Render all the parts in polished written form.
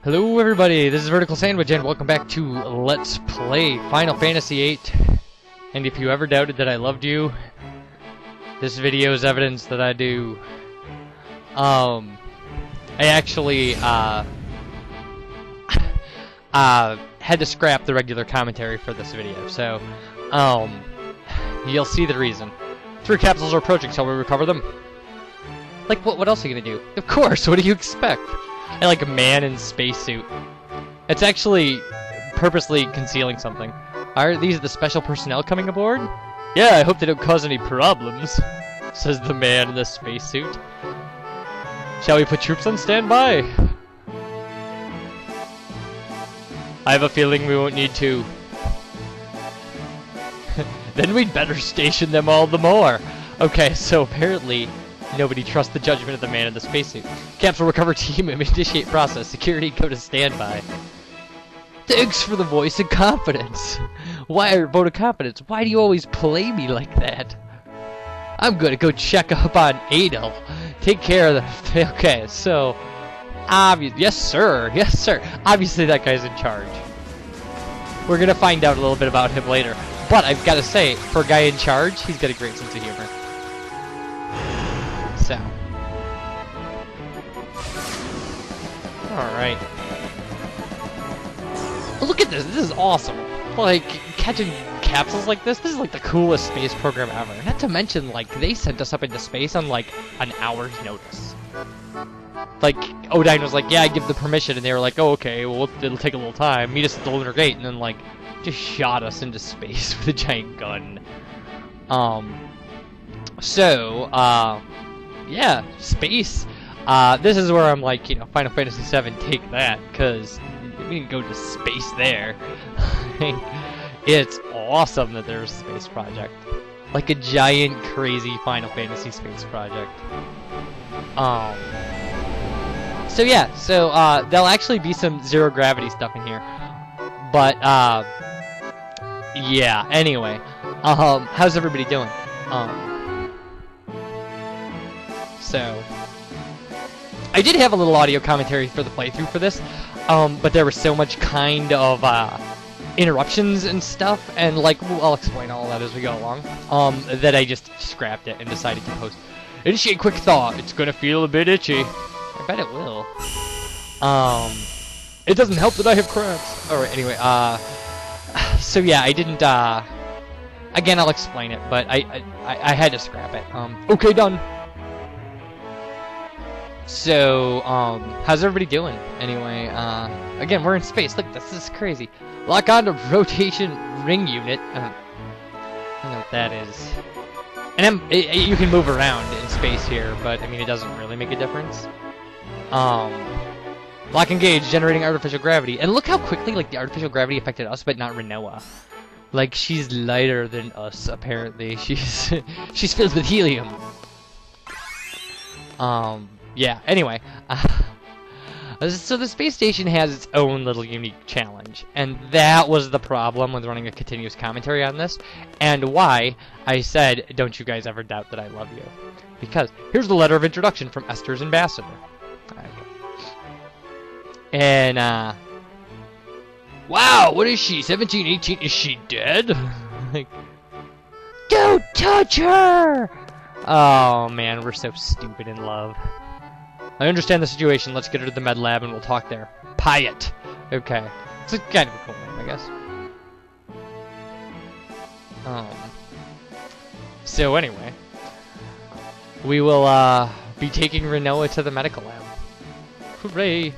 Hello everybody, this is VerticalSandwich and welcome back to Let's Play Final Fantasy VIII. And if you ever doubted that I loved you, this video is evidence that I do. I actually had to scrap the regular commentary for this video, so you'll see the reason. 3 capsules are approaching, shall we recover them? Like, what else are you gonna do? Of course, what do you expect? And like a man in spacesuit. It's actually purposely concealing something. Are these the special personnel coming aboard? Yeah, I hope they don't cause any problems, says the man in the spacesuit. Shall we put troops on standby? I have a feeling we won't need to. Then we'd better station them all the more. Okay, so apparently nobody trusts the judgment of the man in the spacesuit. Capsule recover team, initiate process. Security, go to standby. Thanks for the voice of confidence. Vote of confidence. Why do you always play me like that? I'm gonna go check up on Adel. Take care of that. Okay, so yes sir. Obviously that guy's in charge. We're gonna find out a little bit about him later. But I've got to say, for a guy in charge, he's got a great sense of humor. So. Alright. Look at this. This is awesome. Like, catching capsules like this is like the coolest space program ever. Not to mention, like, they sent us up into space on, like, an hour's notice. Like, Odine was like, yeah, I give the permission, and they were like, oh, okay, well, it'll take a little time. Meet us at the Lunar Gate, and then, like, just shot us into space with a giant gun. Yeah, space. This is where I'm like, you know, Final Fantasy VII, take that, because we can go to space there. It's awesome that there's a space project. Like a giant, crazy Final Fantasy space project. So yeah, there'll actually be some zero gravity stuff in here. But, yeah, anyway. How's everybody doing? So, I did have a little audio commentary for the playthrough for this, but there was so much kind of, interruptions and stuff, and like, I'll explain all that as we go along, that I just scrapped it and decided to post. Initiate quick thaw. It's gonna feel a bit itchy. I bet it will. It doesn't help that I have cramps. Alright, anyway, so yeah, I didn't, again, I'll explain it, but I had to scrap it. Okay, done. So, how's everybody doing? Anyway, again, we're in space. Look, this is crazy. Lock on to rotation ring unit. I don't know what that is. And you can move around in space here, but, I mean, it doesn't really make a difference. Lock engage, generating artificial gravity. And look how quickly, like, the artificial gravity affected us, but not Rinoa. Like, she's lighter than us, apparently. She's filled with helium. Yeah, anyway. So the space station has its own little unique challenge. And that was the problem with running a continuous commentary on this. And why I said, don't you guys ever doubt that I love you. Because here's the letter of introduction from Esther's ambassador. Okay. And, wow, what is she? 17, 18? Is she dead? Like, don't touch her! Oh, man, we're so stupid in love. I understand the situation. Let's get her to the med lab and we'll talk there. Pyatt. Okay. It's kind of a cool name, I guess. So anyway, we will, be taking Rinoa to the medical lab. Hooray!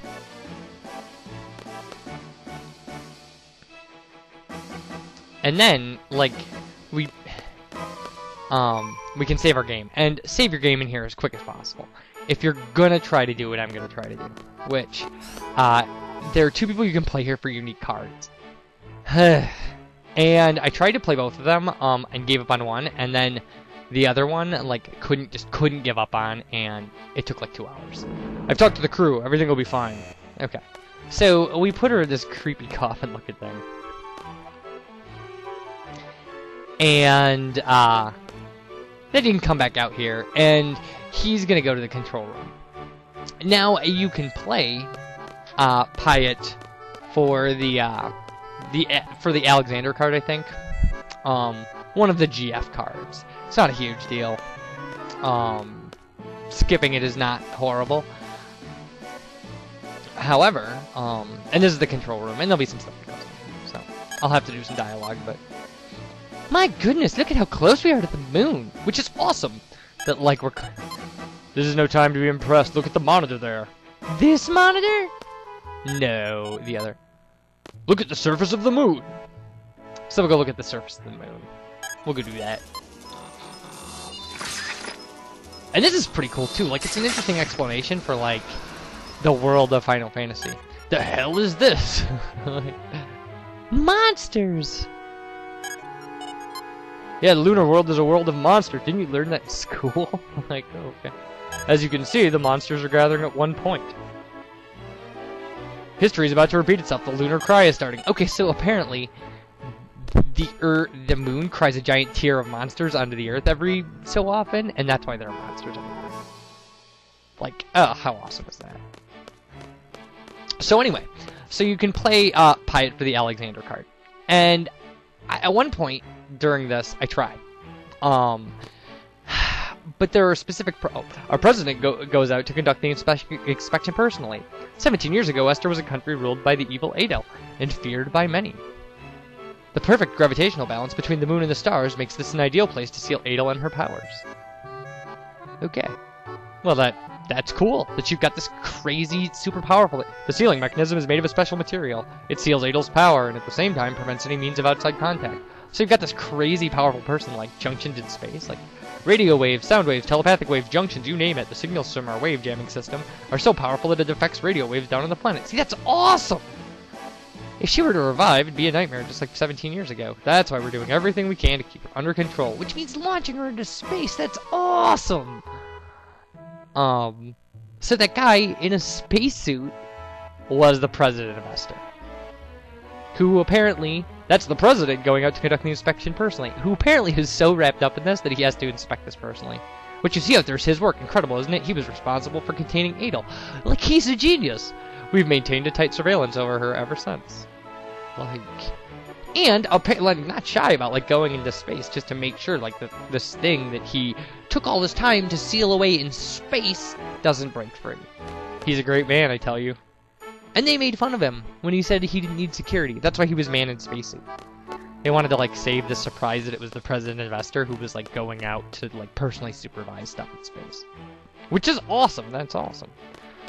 And then, like, we can save our game. And save your game in here as quick as possible. If you're gonna try to do what I'm gonna try to do. Which, there are 2 people you can play here for unique cards. And I tried to play both of them, and gave up on one. And then the other one, like, couldn't give up on, and it took like 2 hours. I've talked to the crew. Everything will be fine. Okay. So, we put her in this creepy coffin looking thing. And, then you can come back out here, and he's gonna go to the control room. Now, you can play Pyatt for the Alexander card, I think. One of the GF cards. It's not a huge deal. Skipping it is not horrible. However, and this is the control room, and there'll be some stuff that goes on, so I'll have to do some dialogue, but my goodness, look at how close we are to the moon, which is awesome. That like this is no time to be impressed. Look at the monitor there. This monitor? No, the other. Look at the surface of the moon. So we'll go look at the surface of the moon. We'll go do that. And this is pretty cool too. Like, it's an interesting explanation for like the world of Final Fantasy. The hell is this? Like, monsters. Yeah, the Lunar world is a world of monsters. Didn't you learn that in school? Like, oh, okay. As you can see, the monsters are gathering at one point. History is about to repeat itself. The lunar cry is starting. Okay, so apparently the moon cries a giant tear of monsters onto the earth every so often, and that's why there are monsters on the moon. Like, oh, how awesome is that? So anyway, so you can play Pyatt for the Alexander card. And at one point during this, I tried. But there are specific... our president goes out to conduct the inspection personally. 17 years ago, Esther was a country ruled by the evil Adel, and feared by many. The perfect gravitational balance between the moon and the stars makes this an ideal place to seal Adel and her powers. Okay. Well, that's cool, that you've got this crazy, super powerful... The sealing mechanism is made of a special material. It seals Adel's power, and at the same time prevents any means of outside contact. So you've got this crazy, powerful person, like, junctioned in space, like... Radio waves, sound waves, telepathic waves, junctions, you name it. The signals from our wave jamming system are so powerful that it affects radio waves down on the planet. See, that's awesome! If she were to revive, it'd be a nightmare just like 17 years ago. That's why we're doing everything we can to keep her under control, which means launching her into space. That's awesome! So that guy in a spacesuit was the president of Esther. Who apparently... That's the president going out to conduct the inspection personally. Who apparently is so wrapped up in this that he has to inspect this personally. What you see out there is his work. Incredible, isn't it? He was responsible for containing Adel. Like, he's a genius. We've maintained a tight surveillance over her ever since. Like... And, like, not shy about, like, going into space just to make sure, like, this thing that he took all this time to seal away in space doesn't break free. He's a great man, I tell you. And they made fun of him when he said he didn't need security. That's why he was man in spacesuit. They wanted to, like, save the surprise that it was the president of Esther who was, like, going out to, like, personally supervise stuff in space. Which is awesome. That's awesome.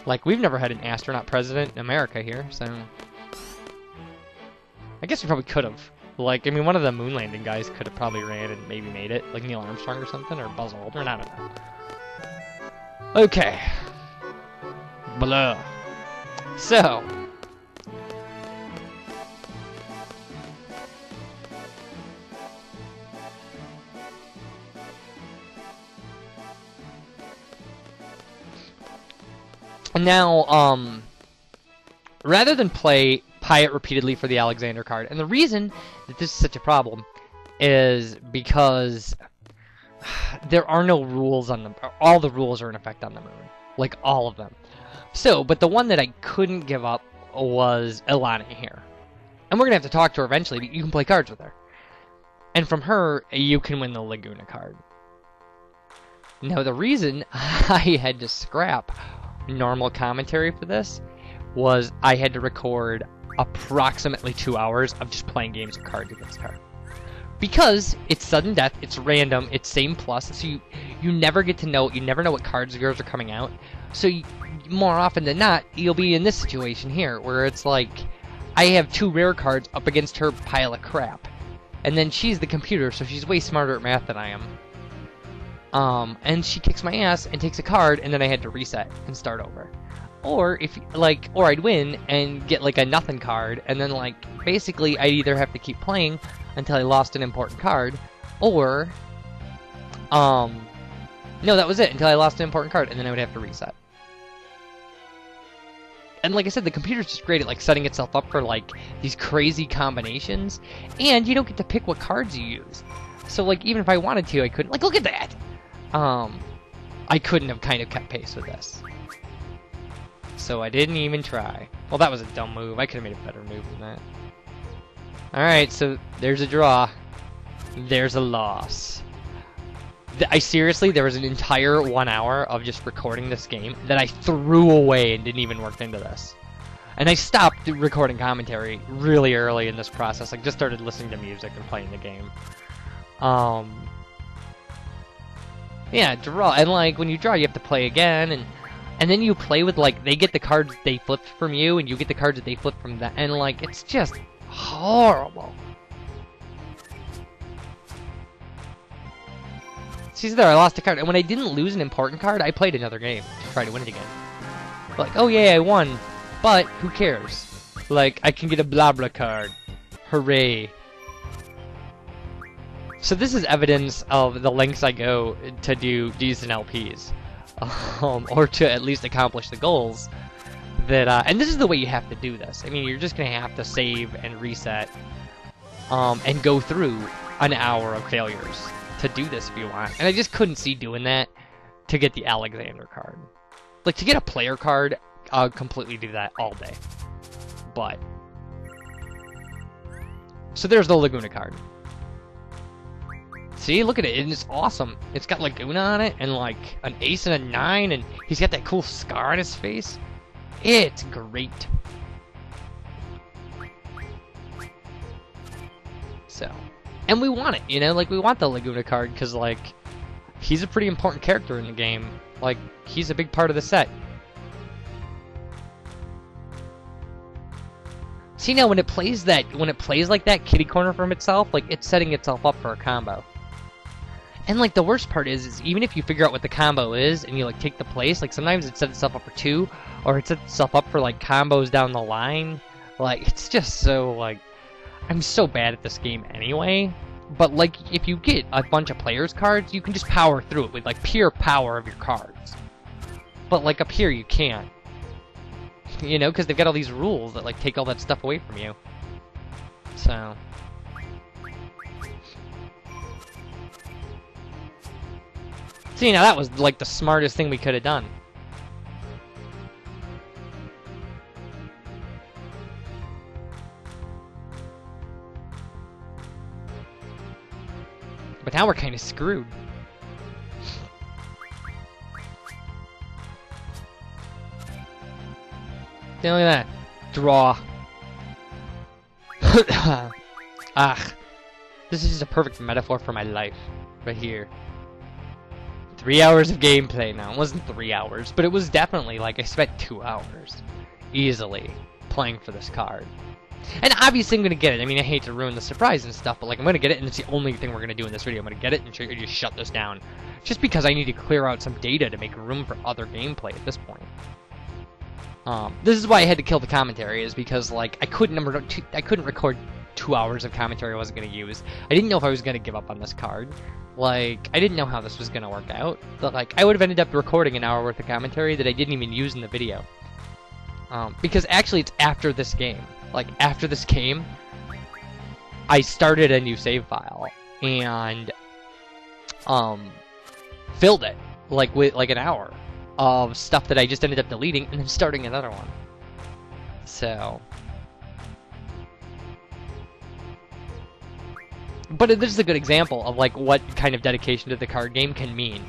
Like, we've never had an astronaut president in America here, so... I guess we probably could have. Like, I mean, one of the moon landing guys could have probably ran and maybe made it. Like Neil Armstrong or something, or Buzz Aldrin, I don't know. Okay. Blah. So... Now, rather than play Pyatt repeatedly for the Alexander card, and the reason that this is such a problem is because there are no rules on them. All the rules are in effect on the moon. Like, all of them. So, but the one that I couldn't give up was Ilana here. And we're going to have to talk to her eventually, but you can play cards with her. And from her, you can win the Laguna card. Now, the reason I had to scrap normal commentary for this was I had to record approximately 2 hours of just playing games of cards against her. Because it's sudden death, it's random, it's same plus, so you never get to know, you never know what cards of yours are coming out. So more often than not, you'll be in this situation here, where it's like, I have 2 rare cards up against her pile of crap. And then she's the computer, so she's way smarter at math than I am. And she kicks my ass and takes a card, and then I had to reset and start over. Or if like, or I'd win and get like a nothing card, and then like basically I'd either have to keep playing until I lost an important card, or no, that was it, until I lost an important card, and then I would have to reset. And like I said, the computer's just great at like setting itself up for like these crazy combinations, and you don't get to pick what cards you use. So like even if I wanted to, I couldn't. Like, look at that. I couldn't have kind of kept pace with this. So I didn't even try. Well, that was a dumb move. I could have made a better move than that. Alright, so there's a draw. There's a loss. I seriously, there was an entire 1 hour of just recording this game that I threw away and didn't even work into this. And I stopped recording commentary really early in this process. Like, just started listening to music and playing the game. Yeah, draw. And, like, when you draw, you have to play again. And then you play with, like, they get the cards they flipped from you, and you get the cards that they flipped from them. And, like, it's just horrible. See there, I lost a card. And when I didn't lose an important card, I played another game to try to win it again. Like, oh yeah, I won. But, who cares? Like, I can get a blah blah card. Hooray. So this is evidence of the lengths I go to do decent LPs. Or to at least accomplish the goals. That, and this is the way you have to do this. I mean, you're just going to have to save and reset. And go through an hour of failures to do this if you want. And I just couldn't see doing that to get the Alexander card. Like, to get a player card, I'll completely do that all day. But... so there's the Laguna card. See, look at it, and it's awesome. It's got Laguna on it, and like, an ace and a 9, and he's got that cool scar on his face. It's great. So... and we want it, you know? Like, we want the Laguna card, because, like, he's a pretty important character in the game. Like, he's a big part of the set. See, now, when it plays like that kitty corner from itself, like, it's setting itself up for a combo. And, like, the worst part is even if you figure out what the combo is, and you, like, take the place, like, sometimes it sets itself up for 2, or it sets itself up for, like, combos down the line. Like, it's just so, like... I'm so bad at this game anyway, but like, if you get a bunch of players' cards, you can just power through it with like pure power of your cards. But like up here, you can't. You know, because they've got all these rules that like take all that stuff away from you. So... see, now that was like the smartest thing we could have done. But now we're kind of screwed. See, look at that. Draw. Ah. This is just a perfect metaphor for my life. Right here. 3 hours of gameplay now. It wasn't 3 hours, but it was definitely like I spent 2 hours. Easily. Playing for this card. And obviously I'm going to get it. I mean, I hate to ruin the surprise and stuff, but like I'm going to get it, and it's the only thing we're going to do in this video. I'm going to get it and just shut this down. Just because I need to clear out some data to make room for other gameplay at this point. This is why I had to kill the commentary, is because like I couldn't record 2 hours of commentary I wasn't going to use. I didn't know if I was going to give up on this card. Like, I didn't know how this was going to work out. But like, I would have ended up recording an hour worth of commentary that I didn't even use in the video. Because actually it's after this game. Like, after this game, I started a new save file, and, filled it, like, with, like, an hour of stuff that I just ended up deleting, and then starting another one. So... but this is a good example of, like, what kind of dedication to the card game can mean.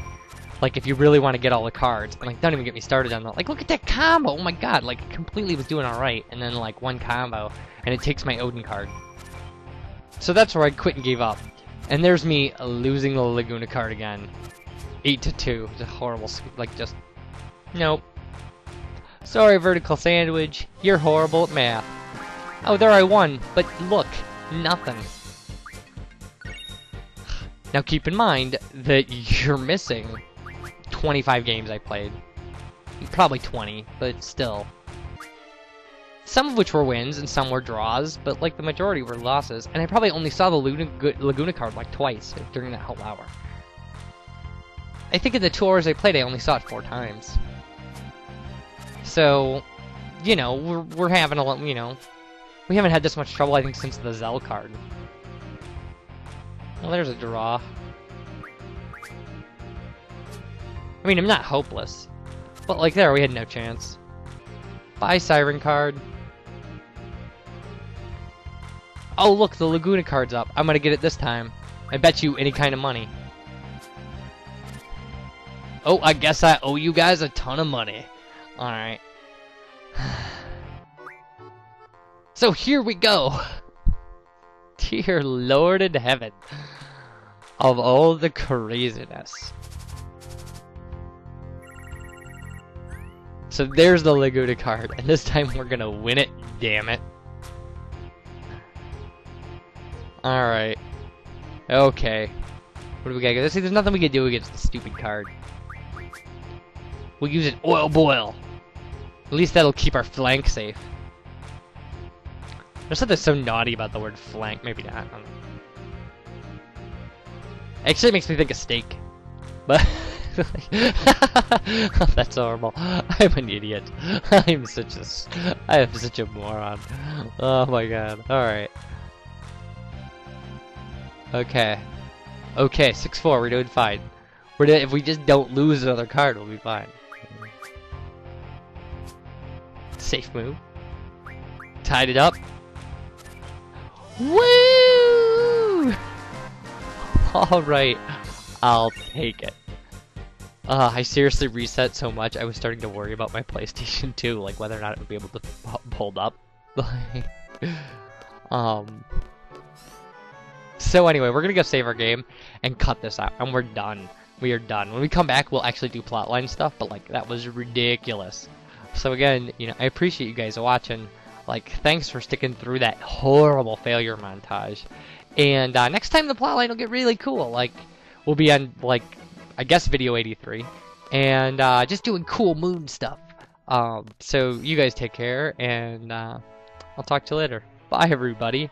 Like, if you really want to get all the cards, and, like, don't even get me started on that. Like, look at that combo! Oh my god, like, completely was doing alright, and then, like, one combo, and it takes my Odin card. So that's where I quit and gave up. And there's me losing the Laguna card again. 8-2. It's a horrible, like, just... nope. Sorry, VerticalSandwich. You're horrible at math. Oh, there I won, but look, nothing. Now keep in mind that you're missing 25 games I played. Probably 20, but still. Some of which were wins and some were draws, but like the majority were losses. And I probably only saw the Laguna card like twice during that whole hour. I think in the 2 hours I played, I only saw it 4 times. So, you know, we're having a lot, you know, we haven't had this much trouble, I think, since the Zell card. Well, there's a draw. I mean, I'm not hopeless. But, like, there, we had no chance. Bye, Siren card. Oh, look, the Laguna card's up. I'm gonna get it this time. I bet you any kind of money. Oh, I guess I owe you guys a ton of money. Alright. So here we go. Dear Lord in heaven. Of all the craziness. So there's the Laguna card, and this time we're gonna win it, damn it. Alright. Okay. What do we gotta go? See, there's nothing we can do against the stupid card. We'll use an oil boil. At least that'll keep our flank safe. There's something so naughty about the word flank. Maybe not. I don't know. Actually, it makes me think of steak. But that's horrible. I'm an idiot. I am such a moron. Oh my god. All right. Okay. Okay. 6-4. We're doing fine. If we just don't lose another card, we'll be fine. Safe move. Tied it up. Woo! Alright, I'll take it. I seriously reset so much, I was starting to worry about my PlayStation 2, like whether or not it would be able to hold up. So anyway, we're gonna go save our game and cut this out, and we're done. We are done. When we come back, we'll actually do plotline stuff, but like, that was ridiculous. So again, you know, I appreciate you guys watching. Like, thanks for sticking through that horrible failure montage. And next time the plotline will get really cool. Like, we'll be on, like, I guess video 83. And just doing cool moon stuff. So you guys take care, and I'll talk to you later. Bye, everybody.